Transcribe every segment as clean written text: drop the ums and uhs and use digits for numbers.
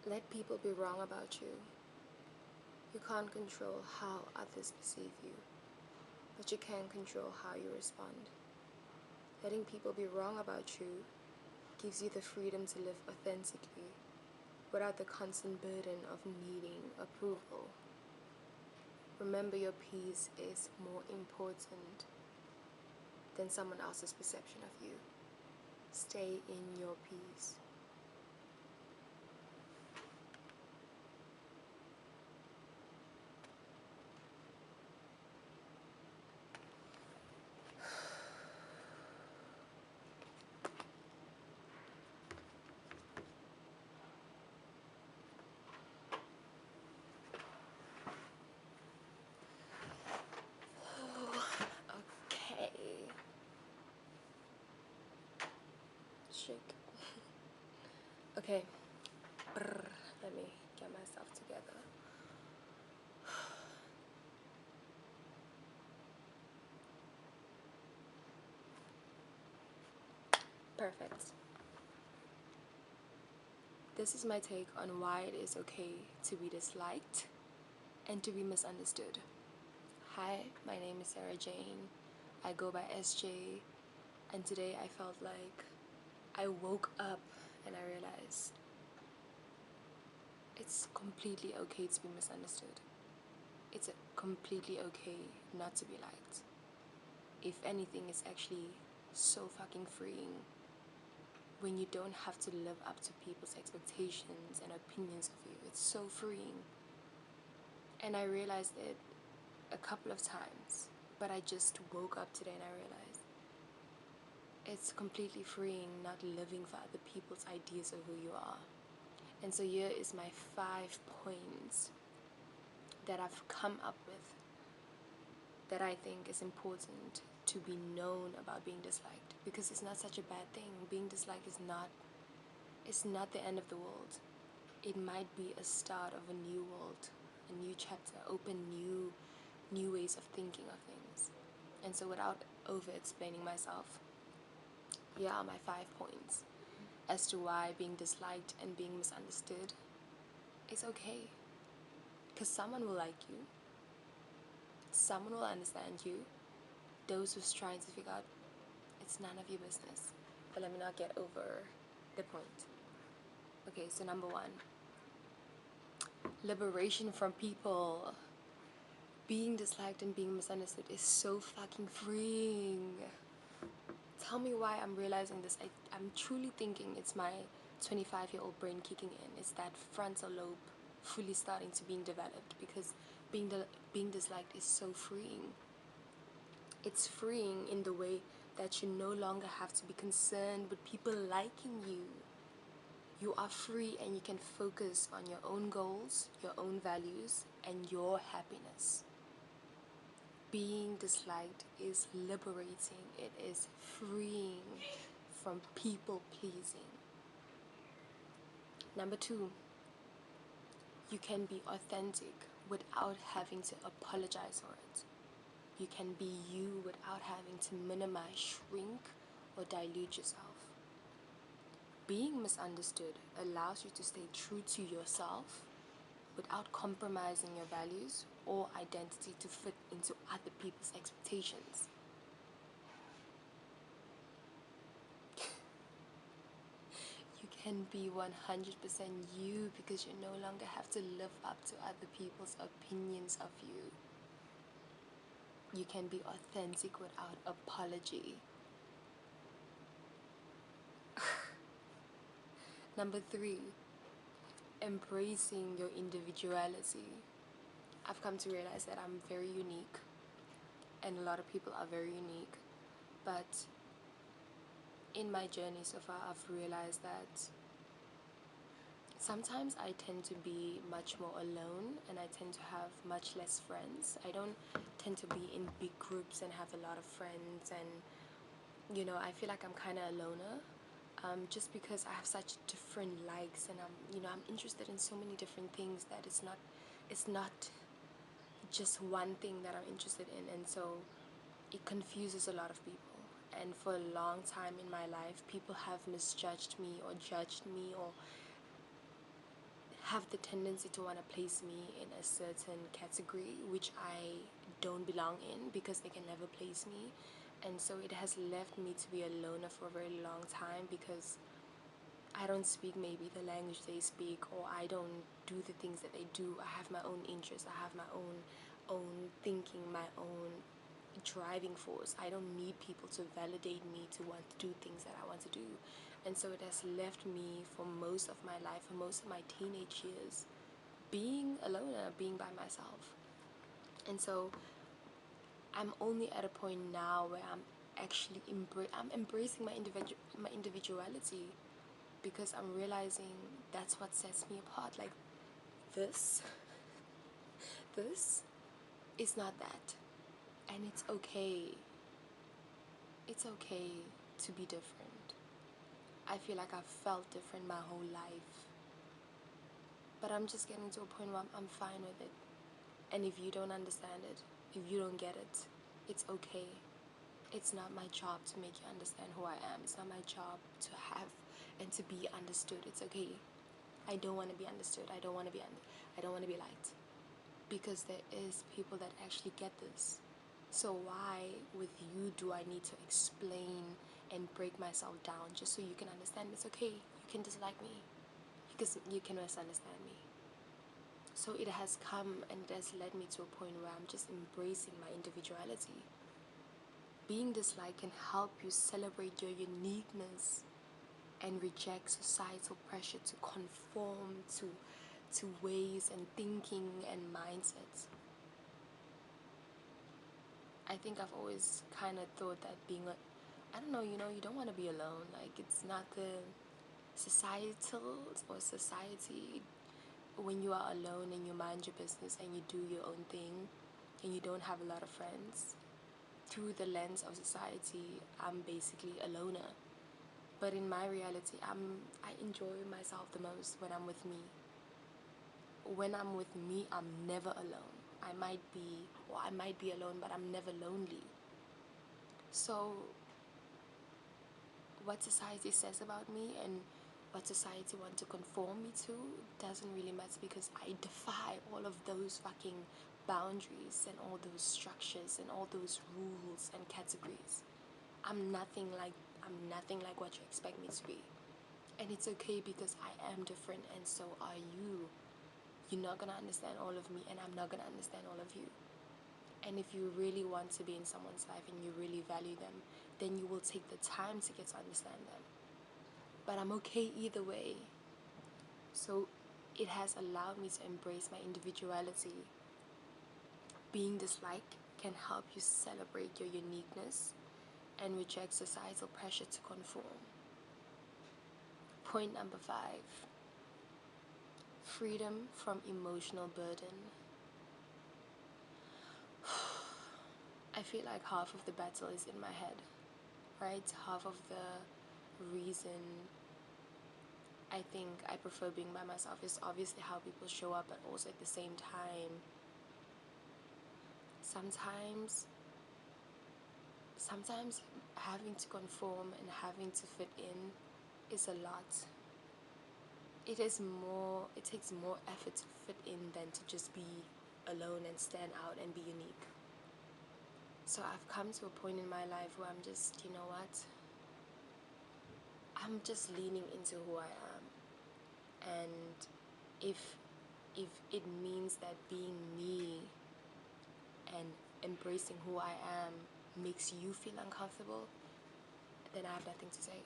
Let people be wrong about you. You can't control how others perceive you, but you can control how you respond. Letting people be wrong about you gives you the freedom to live authentically without the constant burden of needing approval. Remember, your peace is more important than someone else's perception of you. Stay in your peace. Okay. Shake. Okay. Let me get myself together. Perfect. This is my take on why it is okay to be disliked and to be misunderstood. Hi, my name is Sarah Jane. I go by SJ, and today I felt like I woke up and I realized it's completely okay to be misunderstood. It's completely okay not to be liked. If anything, it's actually so fucking freeing when you don't have to live up to people's expectations and opinions of you. It's so freeing. And I realized it a couple of times, but I just woke up today and I realized it's completely freeing not living for other people's ideas of who you are. And so here is my 5 points that I've come up with that I think is important to be known about being disliked, because it's not such a bad thing. Being disliked is not, it's not the end of the world. It might be a start of a new world, a new chapter, open new ways of thinking of things. And so without over explaining myself, here are my 5 points as to why being disliked and being misunderstood is okay. Because someone will like you, someone will understand you. Those who's trying to figure out, it's none of your business. But let me not get over the point. Okay, so number 1, liberation from people. Being disliked and being misunderstood is so fucking freeing. Tell me why I'm realizing this. I'm truly thinking it's my 25-year-old brain kicking in. It's that frontal lobe fully starting to being developed, because being disliked is so freeing. It's freeing in the way that you no longer have to be concerned with people liking you. You are free and you can focus on your own goals, your own values, and your happiness. Being disliked is liberating. It is freeing from people pleasing. Number 2, you can be authentic without having to apologize for it. You can be you without having to minimize, shrink, or dilute yourself. Being misunderstood allows you to stay true to yourself without compromising your values or identity to fit into other people's expectations. You can be 100% you because you no longer have to live up to other people's opinions of you. You can be authentic without apology. Number 3, embracing your individuality. I've come to realize that I'm very unique, and a lot of people are very unique, but in my journey so far, I've realized that sometimes I tend to be much more alone, and I tend to have much less friends. I don't tend to be in big groups and have a lot of friends, and I feel like I'm kind of a loner, just because I have such different likes, and I'm interested in so many different things that it's not just one thing that I'm interested in, and so it confuses a lot of people. And for a long time in my life, people have misjudged me or judged me or have the tendency to want to place me in a certain category which I don't belong in, because they can never place me. And so it has left me to be a loner for a very long time, because I don't speak maybe the language they speak, or I don't do the things that they do. I have my own interests, I have my own thinking, my own driving force. I don't need people to validate me to want to do things that I want to do. And so it has left me for most of my life, for most of my teenage years, being a loner, being by myself. And so I'm only at a point now where I'm actually I'm embracing my individuality, because I'm realizing that's what sets me apart. Like, this this is not that, and it's okay. It's okay to be different. I feel like I've felt different my whole life, but I'm just getting to a point where I'm fine with it. And if you don't understand it, if you don't get it, it's okay. It's not my job to make you understand who I am. It's not my job to have and to be understood. It's okay. I don't want to be understood. I don't want to be I don't want to be liked, because there is people that actually get this. So why with you do I need to explain and break myself down just so you can understand? It's okay. You can dislike me because you can misunderstand me. So it has come and it has led me to a point where I'm just embracing my individuality. Being disliked can help you celebrate your uniqueness and reject societal pressure to conform to ways and thinking and mindsets. I think I've always kind of thought that I don't know, you don't want to be alone. Like, it's not the societal or society. When you are alone and you mind your business and you do your own thing and you don't have a lot of friends, through the lens of society, I'm basically a loner. But in my reality, I enjoy myself the most when I'm with me. When I'm with me, I'm never alone. I might be alone, but I'm never lonely. So what society says about me and what society wants to conform me to doesn't really matter, because I defy all of those fucking boundaries and all those structures and all those rules and categories. I'm nothing like what you expect me to be. And it's okay, because I am different and so are you. You're not gonna understand all of me and I'm not gonna understand all of you. And if you really want to be in someone's life and you really value them, then you will take the time to get to understand them. But I'm okay either way. So it has allowed me to embrace my individuality. Being disliked can help you celebrate your uniqueness and reject societal pressure to conform. Point number 5: freedom from emotional burden. I feel like half of the battle is in my head, right? Half of the reason I think I prefer being by myself is obviously how people show up, but also at the same time, sometimes having to conform and having to fit in is a lot. It takes more effort to fit in than to just be alone and stand out and be unique. So I've come to a point in my life where I'm just, you know what? I'm just leaning into who I am. And if it means that being me and embracing who I am makes you feel uncomfortable, then I have nothing to say.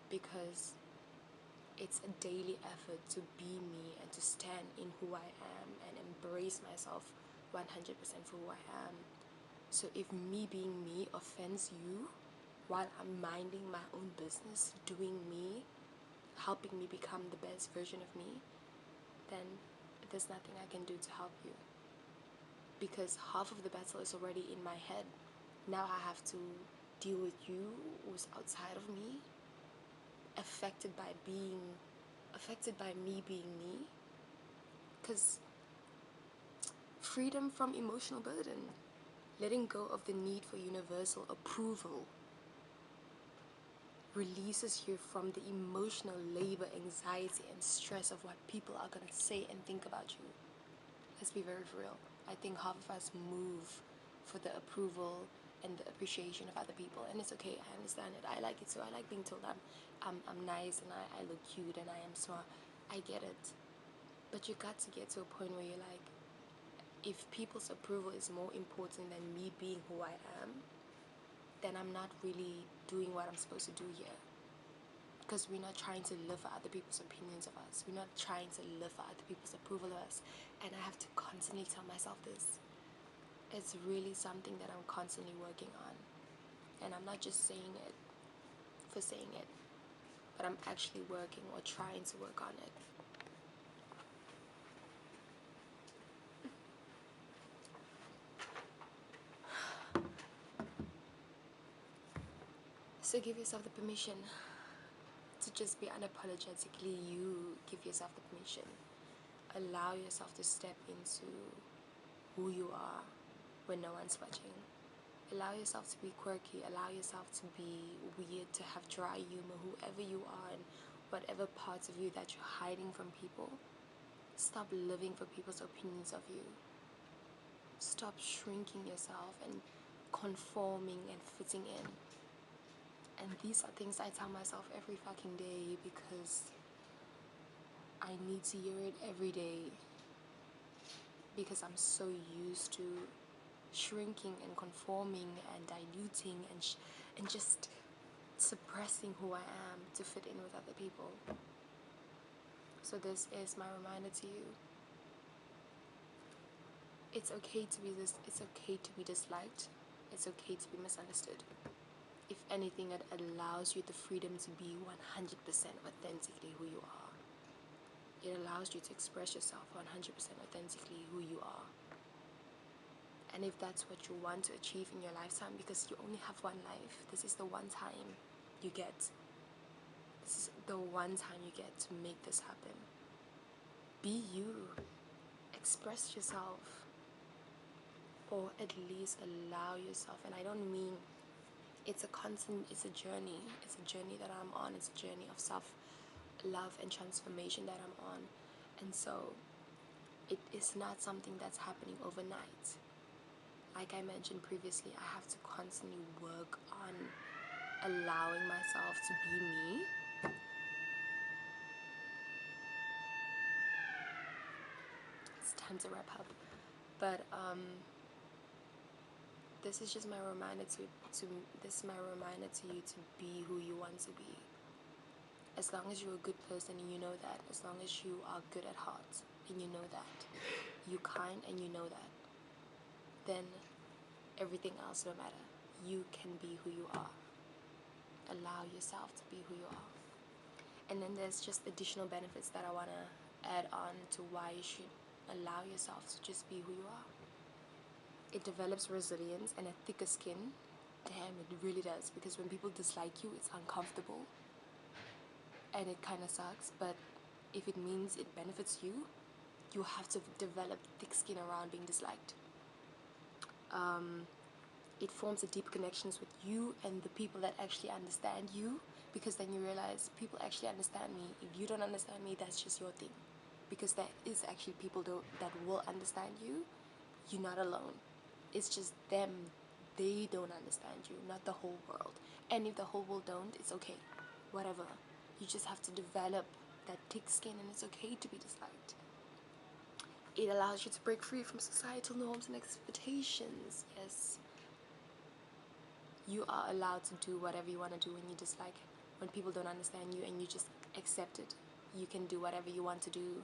Because it's a daily effort to be me and to stand in who I am and embrace myself 100% for who I am. So if me being me offends you while I'm minding my own business, doing me, helping me become the best version of me, then there's nothing I can do to help you. Because half of the battle is already in my head. Now I have to deal with you who's outside of me, affected by me being me. Because freedom from emotional burden, letting go of the need for universal approval, releases you from the emotional labor, anxiety, and stress of what people are gonna say and think about you. Let's be very real. I think half of us move for the approval and the appreciation of other people, and it's okay. I understand it. I like it too. I like being told I'm nice and I look cute and I am smart. I get it. But you got to get to a point where you're like, if people's approval is more important than me being who I am, then I'm not really doing what I'm supposed to do here. Because we're not trying to live for other people's opinions of us. We're not trying to live for other people's approval of us. And I have to constantly tell myself this. It's really something that I'm constantly working on. And I'm not just saying it for saying it, but I'm actually working or trying to work on it. So give yourself the permission to just be unapologetically you. Give yourself the permission. Allow yourself to step into who you are when no one's watching. Allow yourself to be quirky. Allow yourself to be weird, to have dry humor, whoever you are and whatever parts of you that you're hiding from people. Stop living for people's opinions of you. Stop shrinking yourself and conforming and fitting in. And these are things I tell myself every fucking day because I need to hear it every day, because I'm so used to shrinking and conforming and diluting and just suppressing who I am to fit in with other people. So this is my reminder to you. It's okay to be it's okay to be disliked. It's okay to be misunderstood. If anything, it allows you the freedom to be 100% authentically who you are. It allows you to express yourself 100% authentically who you are. And if that's what you want to achieve in your lifetime, because you only have one life, this is the one time you get. This is the one time you get to make this happen. Be you. Express yourself. Or at least allow yourself. And I don't mean it's a constant, it's a journey. It's a journey that I'm on. It's a journey of self-love and transformation that I'm on. And so it is not something that's happening overnight. Like I mentioned previously, I have to constantly work on allowing myself to be me. It's time to wrap up. But this is just my reminder this is my reminder to you to be who you want to be. As long as you're a good person and you know that, as long as you are good at heart and you know that, you're kind and you know that, then everything else no matter. You can be who you are. Allow yourself to be who you are. And then there's just additional benefits that I want to add on to why you should allow yourself to just be who you are. It develops resilience and a thicker skin. Damn, it really does. Because when people dislike you, it's uncomfortable. And it kind of sucks. But if it means it benefits you, you have to develop thick skin around being disliked. It forms a deep connections with you and the people that actually understand you. Because then you realize people actually understand me. If you don't understand me, that's just your thing. Because there is actually people that will understand you. You're not alone. It's just them. They don't understand you, not the whole world. And if the whole world don't, it's okay. Whatever. You just have to develop that thick skin, and it's okay to be disliked. It allows you to break free from societal norms and expectations. Yes. You are allowed to do whatever you want to do when you dislike, when people don't understand you and you just accept it. You can do whatever you want to do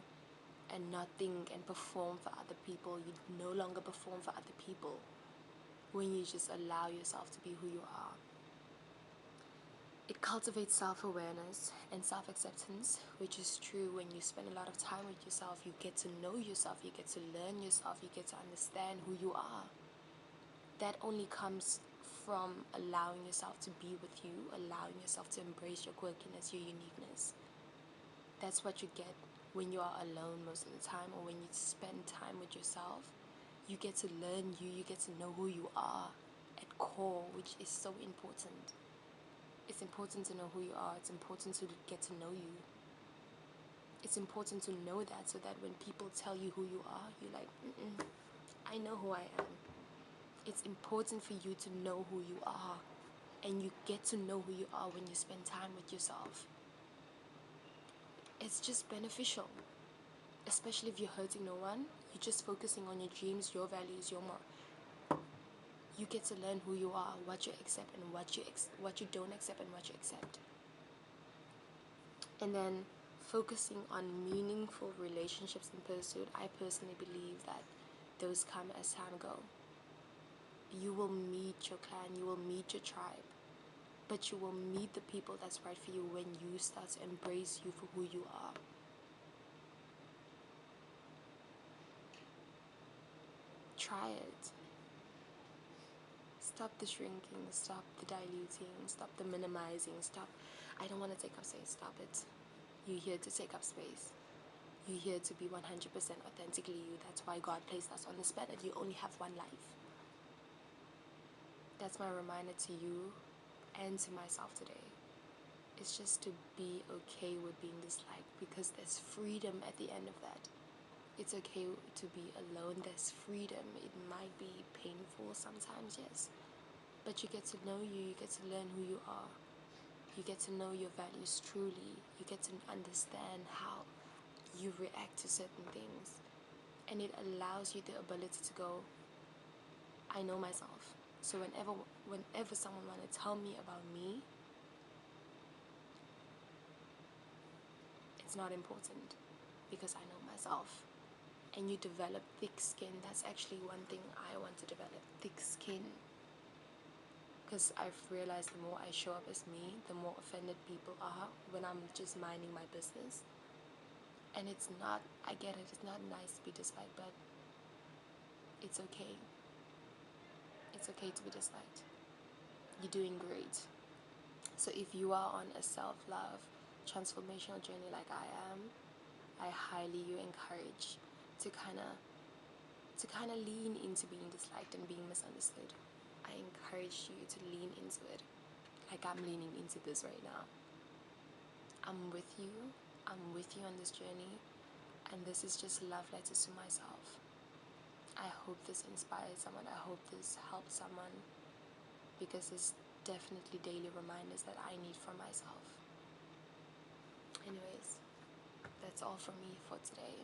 and not think and perform for other people. You no longer perform for other people when you just allow yourself to be who you are. It cultivates self-awareness and self-acceptance, which is true when you spend a lot of time with yourself. You get to know yourself, you get to learn yourself, you get to understand who you are. That only comes from allowing yourself to be with you, allowing yourself to embrace your quirkiness, your uniqueness. That's what you get when you are alone most of the time, or when you spend time with yourself. You get to learn you get to know who you are at core, which is so important. It's important to know who you are. It's important to get to know you. It's important to know that, so that when people tell you who you are, you're like, I know who I am. It's important for you to know who you are, and you get to know who you are when you spend time with yourself. It's just beneficial, especially if you're hurting no one. You're just focusing on your dreams, your values, your more. You get to learn who you are, what you accept, and what you don't accept, and what you accept. And then focusing on meaningful relationships in pursuit, I personally believe that those come as time go. You will meet your clan, you will meet your tribe, but you will meet the people that's right for you when you start to embrace you for who you are. Try it. Stop the shrinking, stop the diluting, stop the minimizing, stop. I don't want to take up space, stop it. You're here to take up space. You're here to be 100% authentically you. That's why God placed us on this planet. You only have one life. That's my reminder to you and to myself today. It's just to be okay with being disliked, because there's freedom at the end of that. It's okay to be alone. There's freedom. It might be painful sometimes, yes. But you get to know you get to learn who you are. You get to know your values truly. You get to understand how you react to certain things. And it allows you the ability to go, I know myself. So whenever someone want to tell me about me, it's not important, because I know myself. And you develop thick skin. That's actually one thing I want to develop, thick skin. Because I've realized the more I show up as me, the more offended people are when I'm just minding my business. And it's not, I get it, it's not nice to be disliked, but it's okay. It's okay to be disliked. You're doing great. So if you are on a self-love transformational journey like I am, I highly encourage to kind of lean into being disliked and being misunderstood. I encourage you to lean into it, like I'm leaning into this right now. I'm with you on this journey, and this is just love letters to myself. I hope this inspires someone. I hope this helps someone, because it's definitely daily reminders that I need for myself. Anyways, that's all from me for today.